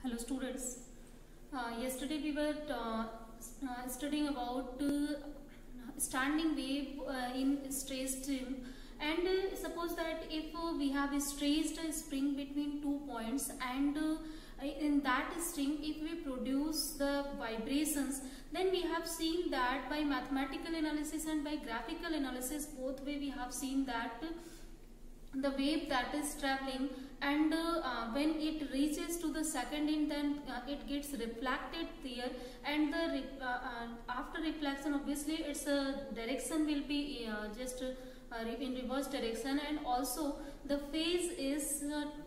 Hello students. Yesterday we were studying about standing wave in stressed stream, and suppose that if we have a stressed spring between 2 points, and in that string if we produce the vibrations, then we have seen that by mathematical analysis and by graphical analysis, both way we have seen that the wave that is traveling, and when it reaches to the second end, then it gets reflected there, and the after reflection obviously its direction will be just in reverse direction, and also the phase is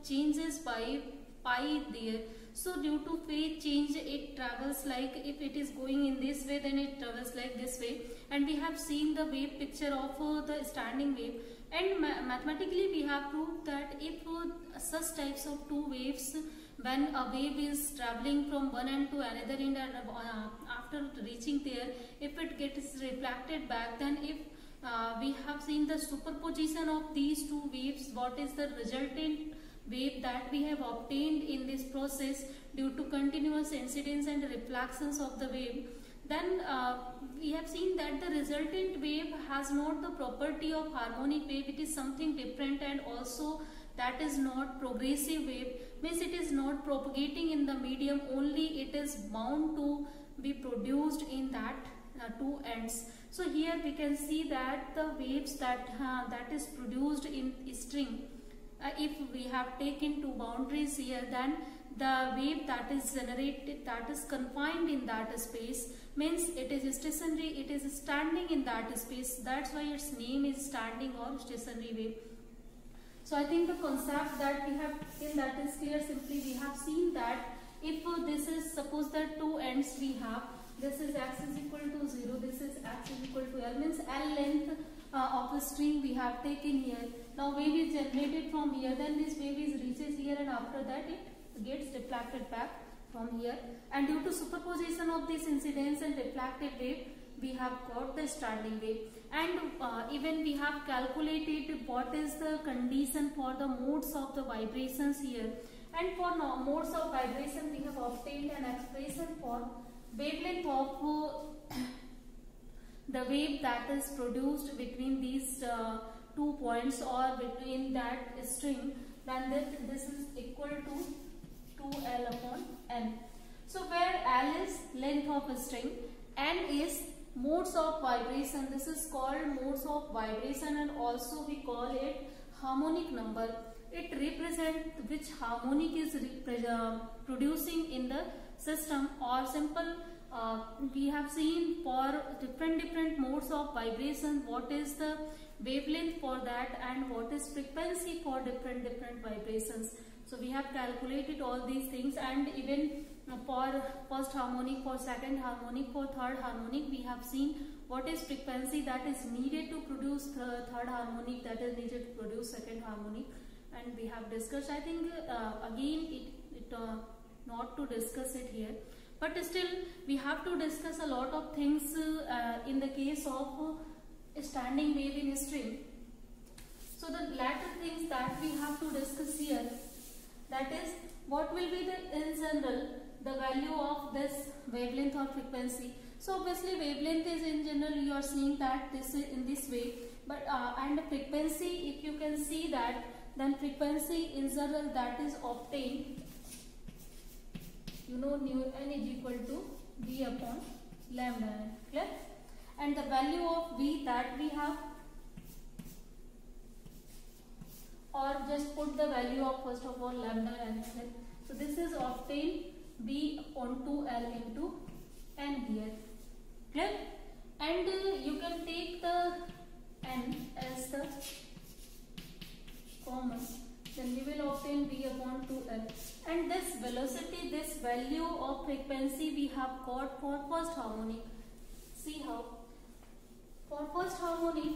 changes by pi there. So due to phase change, it travels like, if it is going in this way, then it travels like this way, and we have seen the wave picture of the standing wave. And mathematically we have proved that if such types of two waves, when a wave is traveling from one end to another end, and after reaching there, if it gets reflected back, then if we have seen the superposition of these two waves, what is the resultant wave that we have obtained in this process due to continuous incidence and reflections of the wave, then we have seen that the resultant wave has not the property of harmonic wave. It is something different, and also that is not progressive wave, means it is not propagating in the medium, only it is bound to be produced in that two ends. So here we can see that the waves that is produced in string, if we have taken two boundaries here, then the wave that is generated, that is confined in that space, means it is stationary, it is standing in that space. That's why its name is standing or stationary wave. So I think the concept that we have in that is clear. Simply we have seen that if this is, suppose that two ends we have, this is x is equal to 0, this is x is equal to L, means L length of a string we have taken here. Now wave is generated from here, then this wave is reaches here, and after that it gets reflected back from here, and due to superposition of this incidence and reflected wave, we have got the standing wave. And even we have calculated what is the condition for the modes of the vibrations here, and for modes of vibration we have obtained an expression for wavelength of the wave that is produced between these 2 points or between that string, then this is equal to 2L upon N. So where L is length of a string, N is modes of vibration, this is called modes of vibration, and also we call it harmonic number. It represents which harmonic is producing in the system, or simple we have seen for different modes of vibration, what is the wavelength for that, and what is frequency for different vibrations. So we have calculated all these things, and even for first harmonic, for second harmonic, for third harmonic, we have seen what is frequency that is needed to produce the third harmonic, that is needed to produce second harmonic, and we have discussed. I think again it not to discuss it here, but still we have to discuss a lot of things in the case of standing wave in string. So the latter things that we have to discuss here, that is what will be the in general the value of this wavelength or frequency. So obviously wavelength is in general, you are seeing that this is in this way, but and frequency, if you can see that, then frequency in general that is obtained, you know, nu n is equal to V upon lambda n, clear? And the value of V that we have, or just put the value of first of all lambda n. So this is obtained V upon 2L into n here, clear? And you can take the n as the common, then we will obtain V upon 2L. And this velocity, this value of frequency we have got for first harmonic. See how? For first harmonic,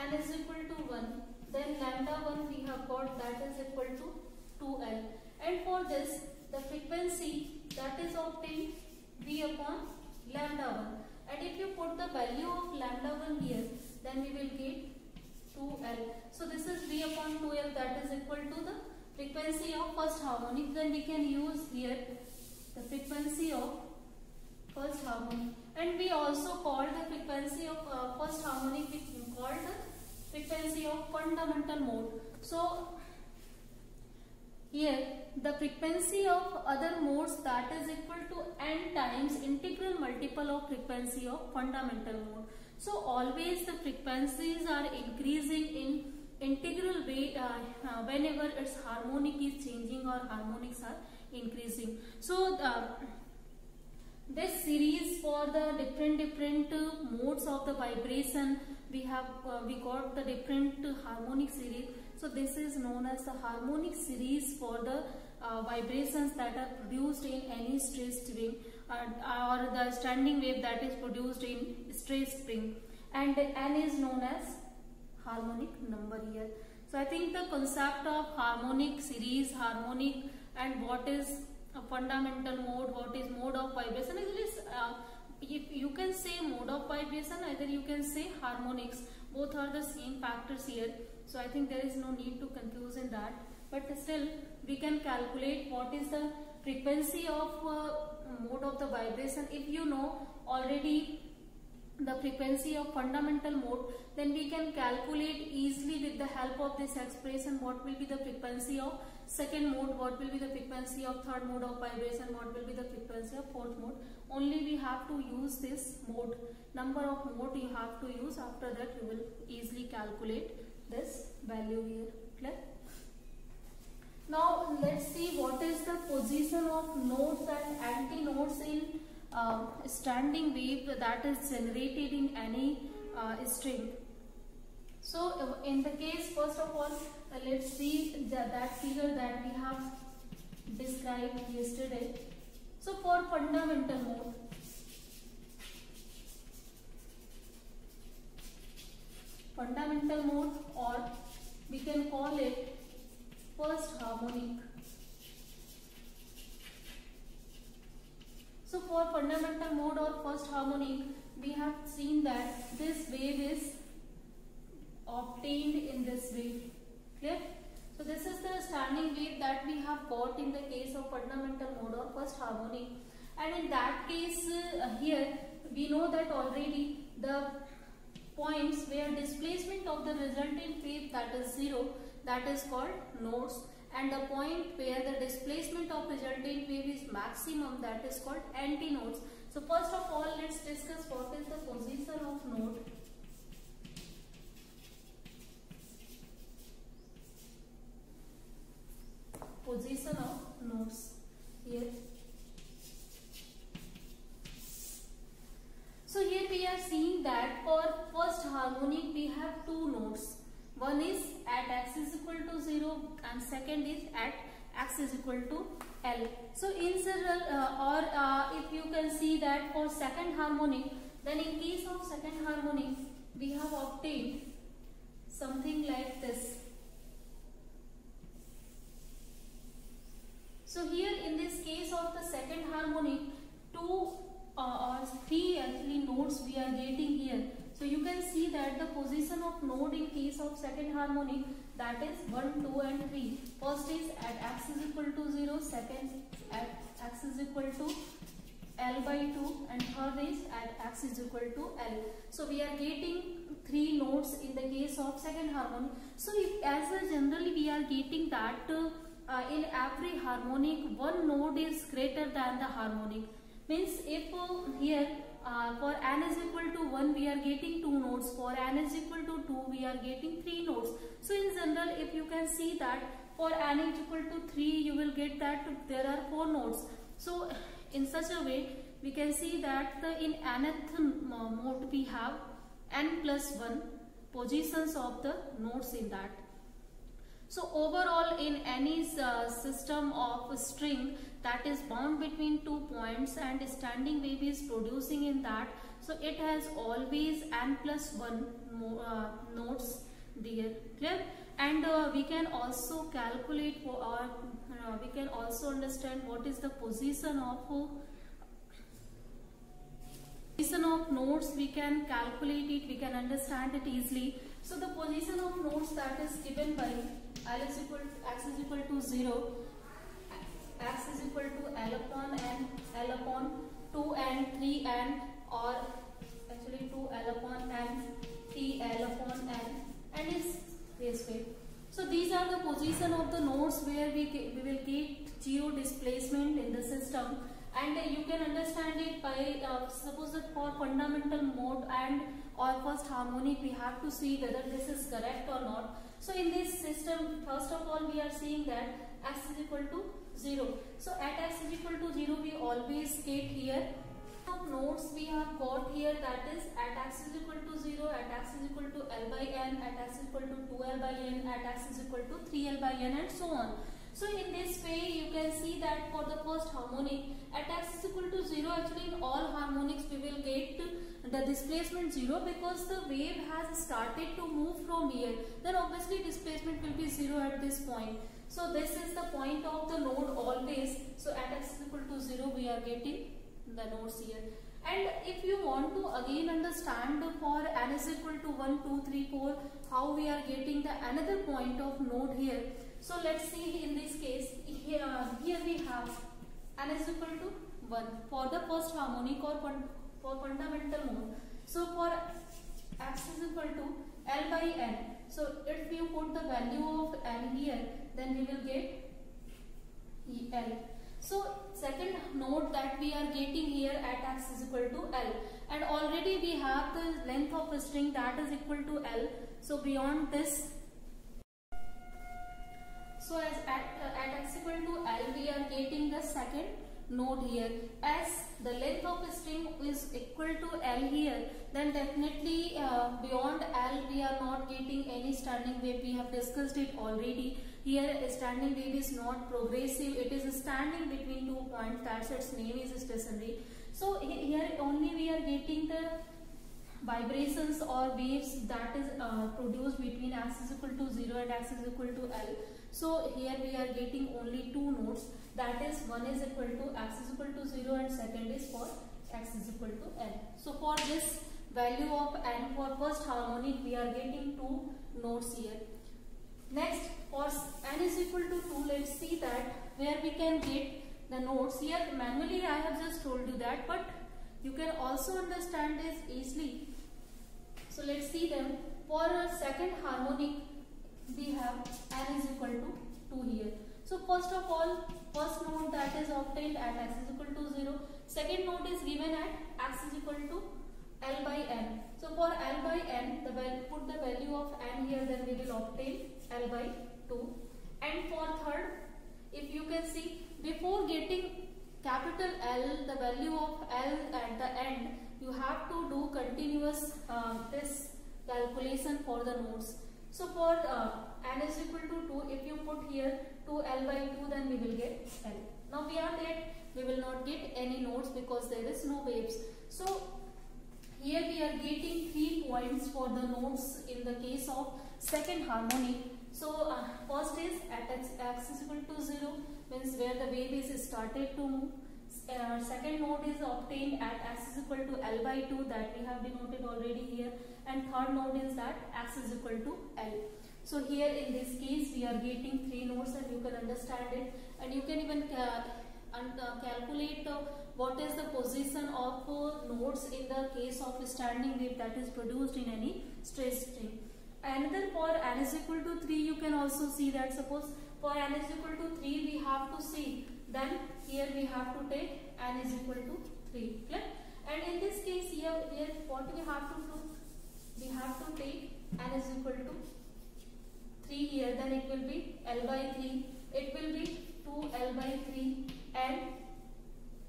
n is equal to 1, then lambda 1 we have got, that is equal to 2L. And for this, the frequency that is obtained V upon lambda 1. And if you put the value of lambda 1 here, then we will get 2L. So this is V upon 2L, that is equal to the frequency of first harmonic. Then we can use here frequency of first harmonic, and we also call the frequency of first harmonic, we call the frequency of fundamental mode. So here the frequency of other modes that is equal to n times integral multiple of frequency of fundamental mode. So always the frequencies are increasing in integral way whenever its harmonic is changing or harmonics are increasing. So this series for the different modes of the vibration, we got the different harmonic series. So this is known as the harmonic series for the vibrations that are produced in any stressed spring or the standing wave that is produced in stressed spring, and n is known as harmonic number here. So I think the concept of harmonic series, harmonic, and what is a fundamental mode, what is mode of vibration, if you can say mode of vibration, either you can say harmonics, both are the same factors here. So I think there is no need to confuse in that, but still we can calculate what is the frequency of mode of the vibration. If you know already the frequency of fundamental mode, then we can calculate easily with the help of this expression what will be the frequency of second mode, what will be the frequency of third mode of vibration, what will be the frequency of fourth mode. Only we have to use this mode, number of mode you have to use. After that you will easily calculate this value here. Clear? Now let's see what is the position of nodes and antinodes in standing wave that is generated in any string. So in the case, first of all, let's see that figure that we have described yesterday. So for fundamental mode, or we can call it first harmonic. So for fundamental mode or first harmonic, we have seen that this wave is obtained in this way. Clear? So this is the standing wave that we have got in the case of fundamental mode or first harmonic, and in that case here we know that already the points where displacement of the resultant wave, that is 0, that is called nodes, and the point where the displacement of resultant wave is maximum, that is called antinodes. So first of all, let's discuss what is the position of node. Position of nodes here. So here we are seeing that for first harmonic we have two nodes. One is at x is equal to 0 and second is at x is equal to L. So in general if you can see that for second harmonic, then in case of second harmonic we have obtained something like this. So here in this case of the second harmonic, two or three actually nodes we are getting here. So you can see that the position of node in case of second harmonic, that is 1, 2 and 3. First is at x is equal to 0, second at x is equal to L by 2, and third is at x is equal to L. So we are getting 3 nodes in the case of second harmonic. So if as a generally we are getting that in every harmonic one node is greater than the harmonic. Means if here for n is equal to 1 we are getting 2 nodes, for n is equal to 2 we are getting 3 nodes. So in general if you can see that for n is equal to 3 you will get that there are 4 nodes. So in such a way we can see that in nth mode we have n plus 1 positions of the nodes in that. So overall in any system of a string that is bound between 2 points and standing wave is producing in that, so it has always n plus 1 nodes there. Clear? And we can also calculate or we can also understand what is the position of nodes. We can calculate it, we can understand it easily. So the position of nodes that is given by x is equal to 0, x is equal to L upon n, L upon upon 2n, 3n, or actually 2l upon n, 3l upon n, and is this way. So these are the position of the nodes where we will get zero displacement in the system, and you can understand it by suppose that for fundamental mode and or first harmonic we have to see whether this is correct or not. So in this system, first of all we are seeing that x is equal to 0. So at x is equal to 0 we always get here of nodes we have got here, that is at x is equal to 0, at x is equal to l by n, at x is equal to 2l by n, at x is equal to 3l by n, and so on. So in this way you can see that for the first harmonic at x is equal to 0, actually in all harmonics we will get the displacement 0 because the wave has started to move from here, then obviously displacement will be 0 at this point. So this is the point of the node always. So at x is equal to 0 we are getting the nodes here. And if you want to again understand for n is equal to 1, 2, 3, 4 how we are getting the another point of node here. So let's see in this case here we have n is equal to 1 for the first harmonic or for fundamental mode. So for x is equal to l by n. So if you put the value of n here, then we will get l. So second node that we are getting here at x is equal to l, and already we have the length of a string that is equal to l. So beyond this, so as at x equal to l we are getting the second node here. As the length of a string is equal to l here, then definitely beyond l we are not getting any standing wave. We have discussed it already. Here a standing wave is not progressive, it is standing between 2 points, that's its name is stationary. So here only we are getting the vibrations or waves that is produced between x is equal to 0 and x is equal to l. So here we are getting only two nodes, that is one is equal to x is equal to 0 and second is for x is equal to l. So for this value of n for first harmonic we are getting two nodes here. Next for n is equal to 2, let's see that where we can get the nodes. Here manually I have just told you that, but you can also understand this easily. So let's see them. For a second harmonic we have n is equal to 2 here. So first of all, first node that is obtained at x is equal to 0. Second node is given at x is equal to l by n. So for l by n, put the value of n here, then we will obtain l by 2. And for third, if you can see, before getting capital L, the value of L at the end, you have to do continuous this calculation for the nodes. So for n is equal to 2, if you put here 2l by 2, then we will get l. Now beyond that, we will not get any nodes because there is no waves. So here we are getting 3 points for the nodes in the case of second harmonic. So first is at x is equal to 0, means where the wave is started to move. Second node is obtained at x is equal to l by 2, that we have denoted already here, and third node is that x is equal to l. So here in this case we are getting 3 nodes, and you can understand it, and you can even calculate what is the position of nodes in the case of standing wave that is produced in any stress string. Another for n is equal to 3, you can also see that suppose for n is equal to 3 we have to see, then here we have to take n is equal to 3, clear? And in this case here what we have to do, we have to take n is equal to 3 here, then it will be l by 3, it will be 2l by 3, and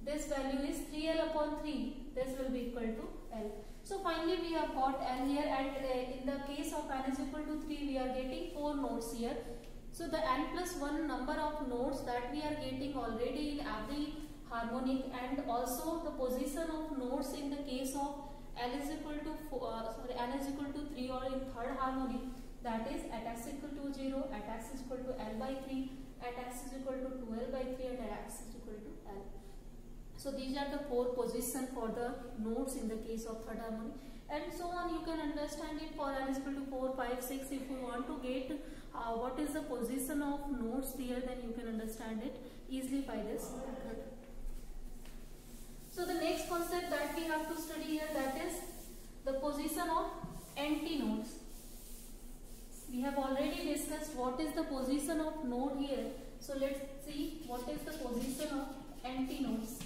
this value is 3l upon 3, this will be equal to l. So finally we have got l here, and in the case of n is equal to 3 we are getting 4 nodes here. So the n plus 1 number of nodes that we are getting already in every harmonic, and also the position of nodes in the case of n is equal to n is equal to 3 or in third harmonic, that is at x equal to 0, at x is equal to l by 3, at x is equal to 2l by 3, and at x is equal to l. So these are the 4 positions for the nodes in the case of third harmonic, and so on. You can understand it for n is equal to 4, 5, 6. If you want to get what is the position of nodes there, then you can understand it easily by this method. the position of node here. So let's see what is the position of antinodes.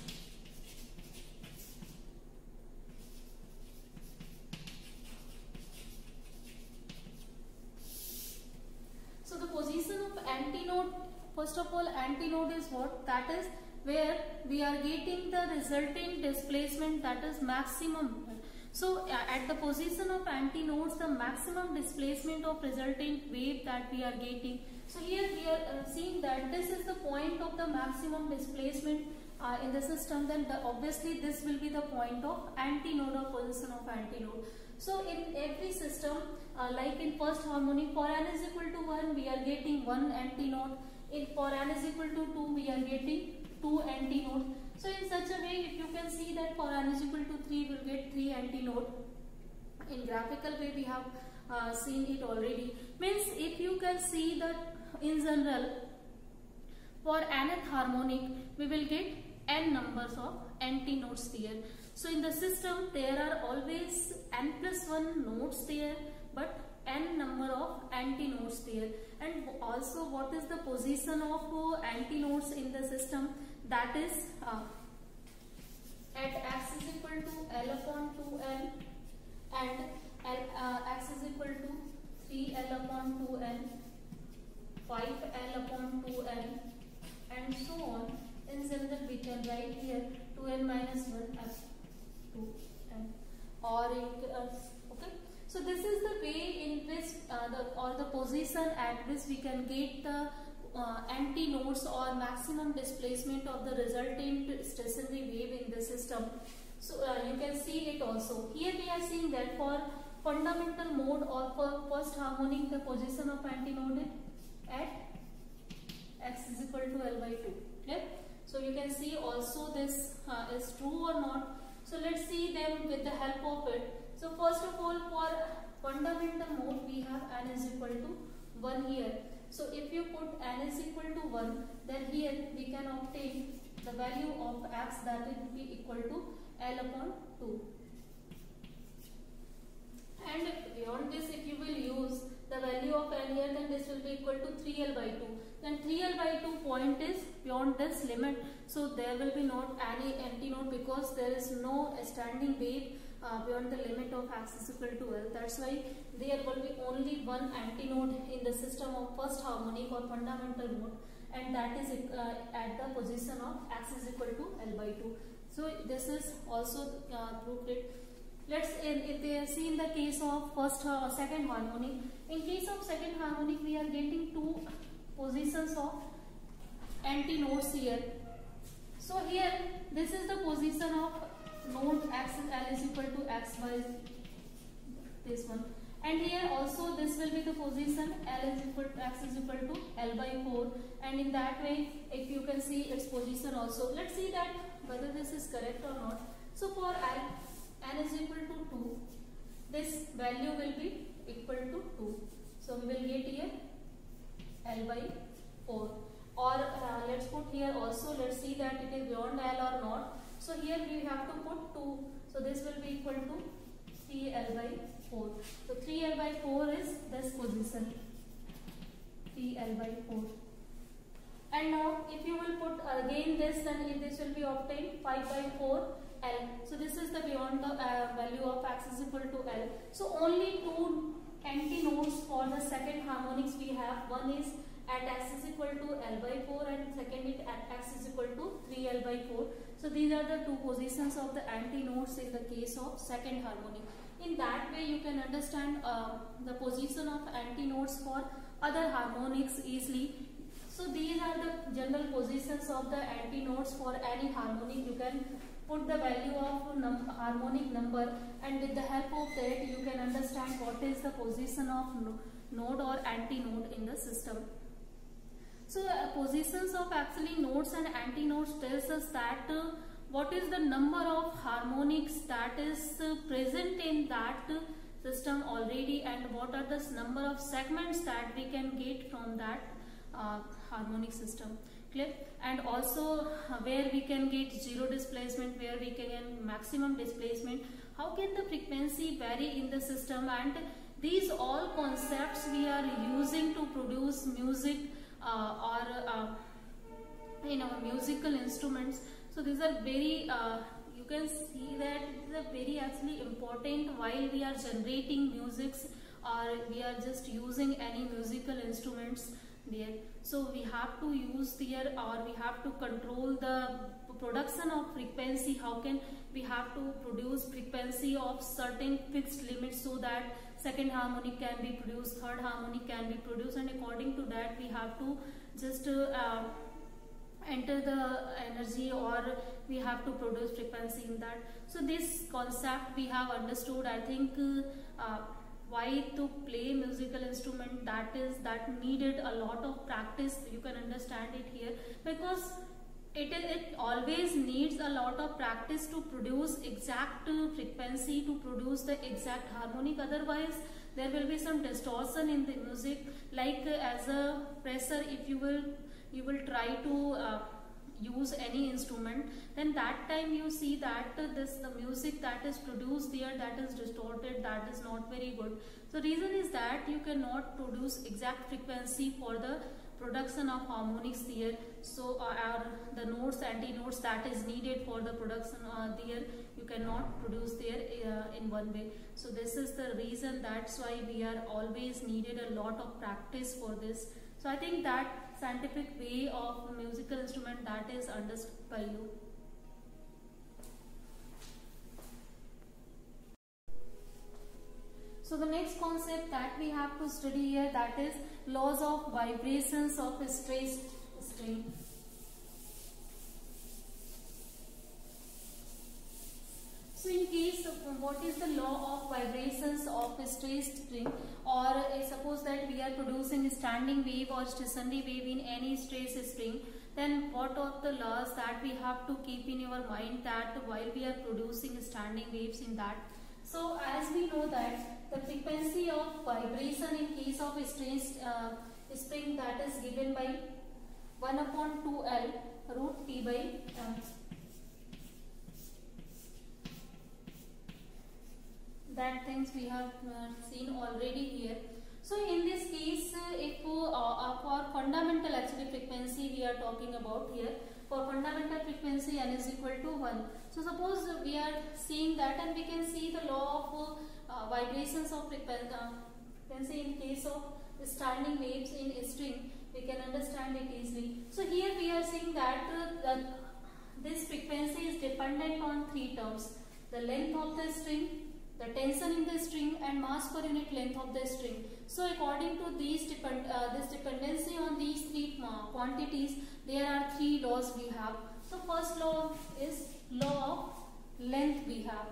So the position of antinode, first of all, antinode is what? That is where we are getting the resulting displacement, that is maximum. So at the position of antinodes, the maximum displacement of resultant wave that we are getting. So here we are seeing that this is the point of the maximum displacement in the system. Then obviously this will be the point of antinode or position of antinode. So in every system, like in first harmonic, for n is equal to 1, we are getting 1 antinode. For n is equal to 2, we are getting 2 antinode. So in such a way, if you can see that for n is equal to 3, we will get 3 antinode. In graphical way, we have seen it already. Means if you can see that in general, for nth harmonic, we will get n numbers of antinodes there. So in the system, there are always n plus 1 nodes there, but n number of antinodes there. And also, what is the position of antinodes in the system? That is at x is equal to L upon 2n and x is equal to 3L upon 2n, 5L upon 2n, and so on. In general, we can write here 2n minus 1 up to n. Or okay. So this is the way in which the position at which we can get the antinodes or maximum displacement of the resultant stationary wave in the system. So you can see it also. Here we are seeing that for fundamental mode or for first harmonic, the position of antinode at x is equal to L by 2. Okay? So you can see also this is true or not. So let's see them with the help of it. So first of all, for fundamental mode, we have n is equal to 1 here. So if you put n is equal to 1, then here we can obtain the value of x, that will be equal to L upon 2. And beyond this, if you will use the value of n here, then this will be equal to 3L by 2. Then 3L by 2 point is beyond this limit. So there will be not any antinode because there is no standing wave beyond the limit of x is equal to L. That's why there will be only one antinode in the system of first harmonic or fundamental mode, and that is at the position of x is equal to L by 2. So this is also proved it. Let's see in the case of second harmonic. In case of second harmonic, we are getting two positions of antinodes here. So here this is the position of node x and L is equal to x by this one, and here also this will be the position L is equal to x is equal to L by 4, and in that way if you can see its position also. Let's see that whether this is correct or not. So for n is equal to 2, this value will be equal to 2. So we will get here L by 4. Or let's put here also, let's see that it is beyond L or not. So here we have to put 2. So this will be equal to 3L by 4. So 3L by 4 is this position, 3L by 4. And now if you will put again this, then this will be obtained 5 by 4 L. So this is the beyond the value of x is equal to L. So only two antinodes for the second harmonics we have. One is at x is equal to L by 4 and second is at x is equal to 3L by 4. So these are the two positions of the antinodes in the case of second harmonic. In that way you can understand the position of antinodes for other harmonics easily. So these are the general positions of the antinodes for any harmonic. You can put the value of harmonic number, and with the help of that you can understand what is the position of node or antinode in the system. So positions of actually nodes and antinodes tells us that what is the number of harmonics that is present in that system already, and what are the number of segments that we can get from that harmonic system. Clear? And also where we can get zero displacement, where we can get maximum displacement, how can the frequency vary in the system, and These all concepts we are using to produce music or in our musical instruments. So these are very you can see that these are very actually important while we are generating musics or we are just using any musical instruments there. So we have to use there, or we have to control the production of frequency. How can we have to produce frequency of certain fixed limits so that second harmonic can be produced, third harmonic can be produced, and according to that we have to just enter the energy, or we have to produce frequency in that. So this concept we have understood. I think why to play musical instrument, that needed a lot of practice. You can understand it here, because it always needs a lot of practice to produce exact frequency, to produce the exact harmonic. Otherwise there will be some distortion in the music. Like as a fresher, if you will try to use any instrument, then that time you see that the music that is produced there, that is distorted, that is not very good. So reason is that you cannot produce exact frequency for the production of harmonics there. So the notes, anti-notes that is needed for the production there, you cannot produce there in one way. So this is the reason, that's why we are always needed a lot of practice for this. So I think that scientific way of musical instrument, that is understood by you. So the next concept that we have to study here, that is laws of vibrations of a stressed string. So in case of what is the law of vibrations of a stressed string, or suppose that we are producing a standing wave or stationary wave in any stressed string, then what are the laws that we have to keep in your mind that while we are producing standing waves in that. So as we know that the frequency of vibration in case of a stressed string, that is given by 1/2L root T by m. That things we have seen already here. So in this case, if for fundamental actually frequency we are talking about here, for fundamental frequency n is equal to 1. So suppose we are seeing that, and we can see the law of vibrations of frequency in case of standing waves in a string, we can understand it easily. So here we are seeing that this frequency is dependent on three terms: the length of the string, the tension in the string, and mass per unit length of the string. So according to these this dependency on these three quantities, there are three laws we have. So first law is law of length we have.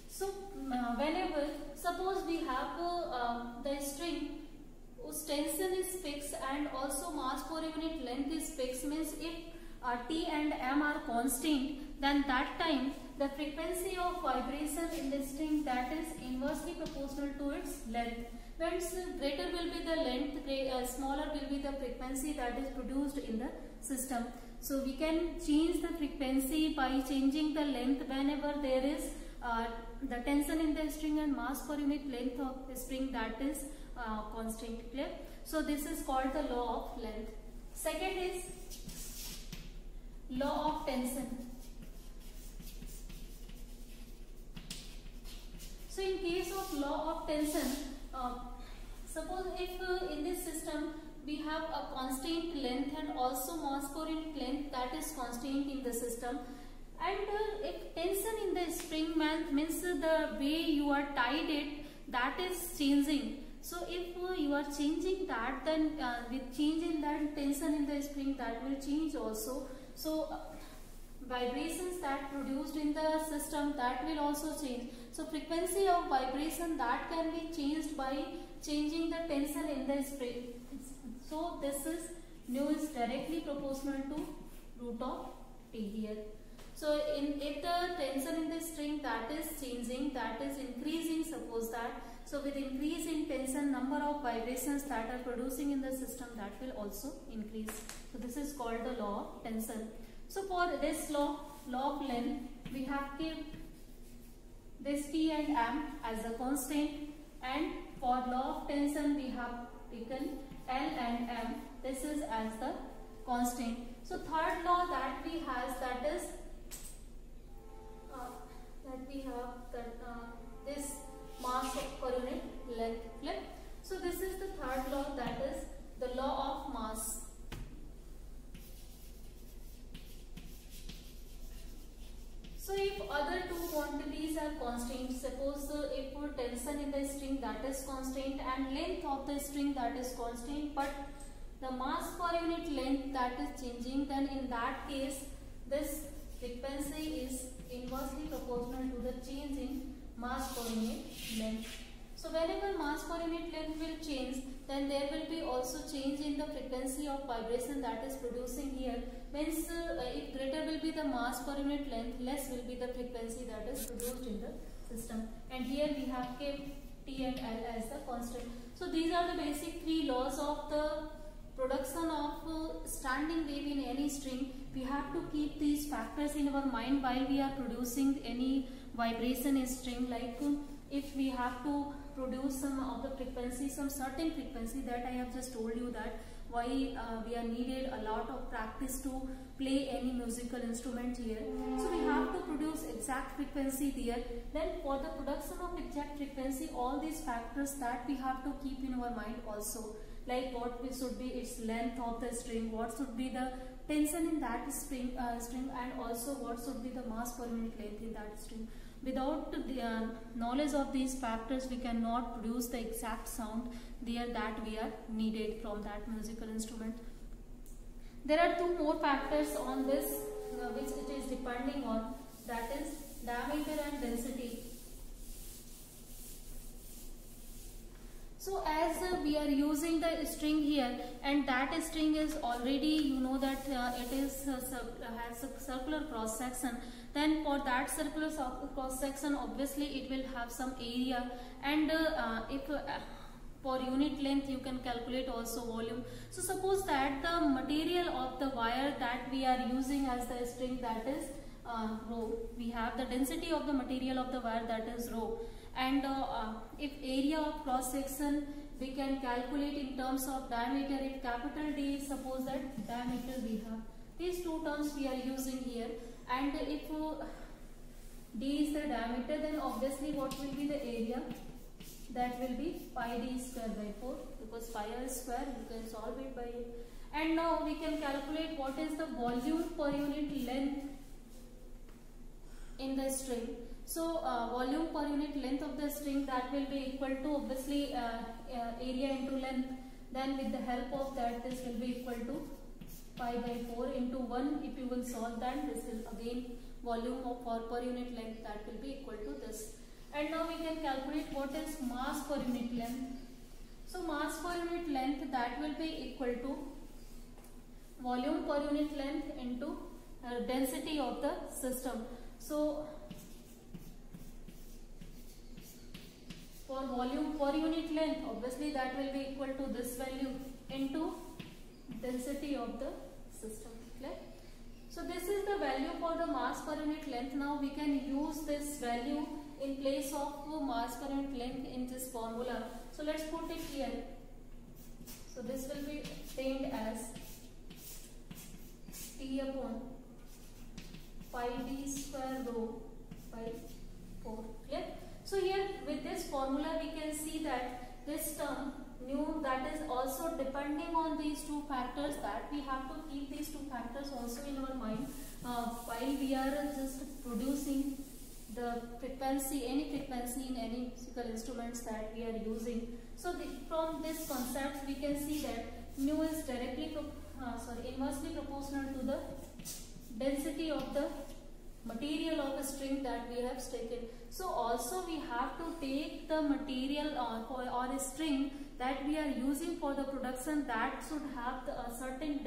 So whenever suppose we have the string whose tension is fixed and also mass per unit length is fixed, means if T and M are constant, then that time the frequency of vibration in the string, that is inversely proportional to its length. Whence greater will be the length, smaller will be the frequency that is produced in the system. So we can change the frequency by changing the length whenever there is the tension in the string and mass per unit length of the string, that is constant. Clear? So this is called the law of length. Second is law of tension. So in case of law of tension, suppose if in this system we have a constant length and also mass per unit length that is constant in the system, and if tension in the string means the way you are tied it, that is changing. So if you are changing that, then with change in that tension in the spring, that will change also. So vibrations that produced in the system, that will also change. So frequency of vibration that can be changed by changing the tension in the spring. So this is nu is directly proportional to root of T here. So if the tension in the string that is changing, that is increasing, suppose that, so with increase in tension, number of vibrations that are producing in the system, that will also increase. So this is called the law of tension. So for this law of length, we have kept this T and M as a constant, and for law of tension we have taken L and M, this is as the constant. So third law that we have, that is this mass per unit length flip. So this is the third law, that is the law of mass. So if other two quantities are constant, suppose if tension in the string that is constant and length of the string that is constant, but the mass per unit length that is changing, then in that case this frequency is inversely proportional to the change in mass per unit length. So whenever mass per unit length will change, then there will be also change in the frequency of vibration that is producing here. Means if greater will be the mass per unit length, less will be the frequency that is produced in the system. And here we have kept T and L as the constant. So these are the basic three laws of the production of standing wave in any string. We have to keep these factors in our mind while we are producing any vibration in string. Like if we have to produce some of the frequency, some certain frequency, that I have just told you that why we are needed a lot of practice to play any musical instrument here. So we have to produce exact frequency there. Then for the production of exact frequency, all these factors that we have to keep in our mind also. Like what should be its length of the string, what should be the tension in that string, and also what should be the mass per unit length in that string. Without the knowledge of these factors, we cannot produce the exact sound there that we are needed from that musical instrument. There are two more factors on this which it is depending on, that is diameter and density. So as we are using the string here, and that string is already, you know that it is has a circular cross section, then for that circular cross section obviously it will have some area, and if for unit length you can calculate also volume. So suppose that the material of the wire that we are using as the string, that is rho. We have the density of the material of the wire, that is rho. And if area of cross section we can calculate in terms of diameter. If capital D is, suppose that diameter we have. These two terms we are using here. And if D is the diameter, then obviously what will be the area? That will be pi D square by 4, because pi r square you can solve it by it. And now we can calculate what is the volume per unit length in the string. So volume per unit length of the string, that will be equal to obviously area into length. Then with the help of that, this will be equal to pi by 4 into 1. If you will solve that, this will again volume of for per unit length, that will be equal to this. And now we can calculate what is mass per unit length. So mass per unit length, that will be equal to volume per unit length into density of the system. So for volume per unit length, obviously that will be equal to this value into density of the system. Clear? So this is the value for the mass per unit length. Now we can use this value in place of mass per unit length in this formula. So let's put it here. So this will be obtained as T upon pi D square rho by 4. Clear? So here with this formula we can see that this term nu, that is also depending on these two factors, that we have to keep these two factors also in our mind while we are just producing the frequency, any frequency in any musical instruments that we are using. So from this concept we can see that nu is directly inversely proportional to the density of the material of a string that we have taken. So also we have to take the material or a string that we are using for the production, that should have a certain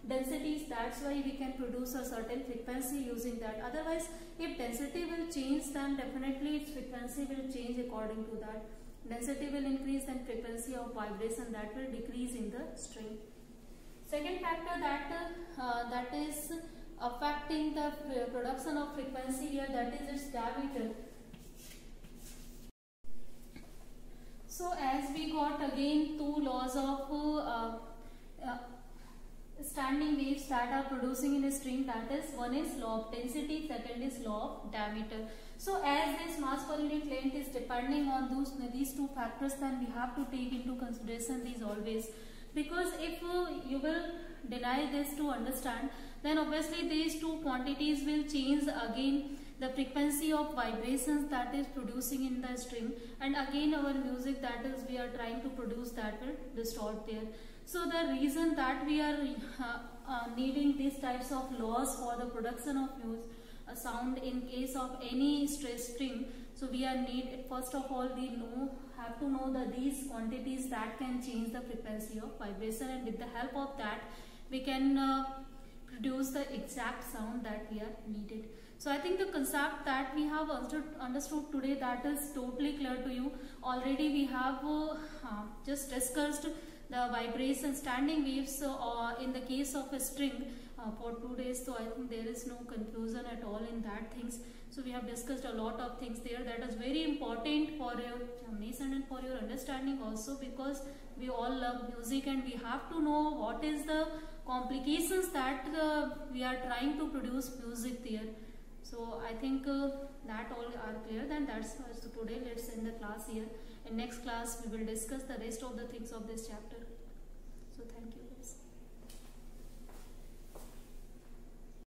densities. That's why we can produce a certain frequency using that. Otherwise, if density will change, then definitely its frequency will change according to that. Density will increase, then frequency of vibration, that will decrease in the string. Second factor that is affecting the production of frequency here, that is its diameter. So as we got again two laws of standing waves that are producing in a string, that is, one is law of density, second is law of diameter. So as this mass per unit length is depending on these two factors, then we have to take into consideration these always, because if you will deny this to understand, then obviously these two quantities will change again the frequency of vibrations that is producing in the string, and again our music that is we are trying to produce, that will distort there. So the reason that we are needing these types of laws for the production of sound in case of any stressed string, so we are first of all we have to know these quantities that can change the frequency of vibration, and with the help of that we can produce the exact sound that we are needed. So I think the concept that we have understood today, that is totally clear to you. Already we have just discussed the vibration standing waves in the case of a string for 2 days, so I think there is no confusion at all in that things. So we have discussed a lot of things there that is very important for your examination and for your understanding also, because we all love music and we have to know what is the complications that we are trying to produce music there. So I think that all are clear. Then that's so today let's end the class here. In next class we will discuss the rest of the things of this chapter. So thank you.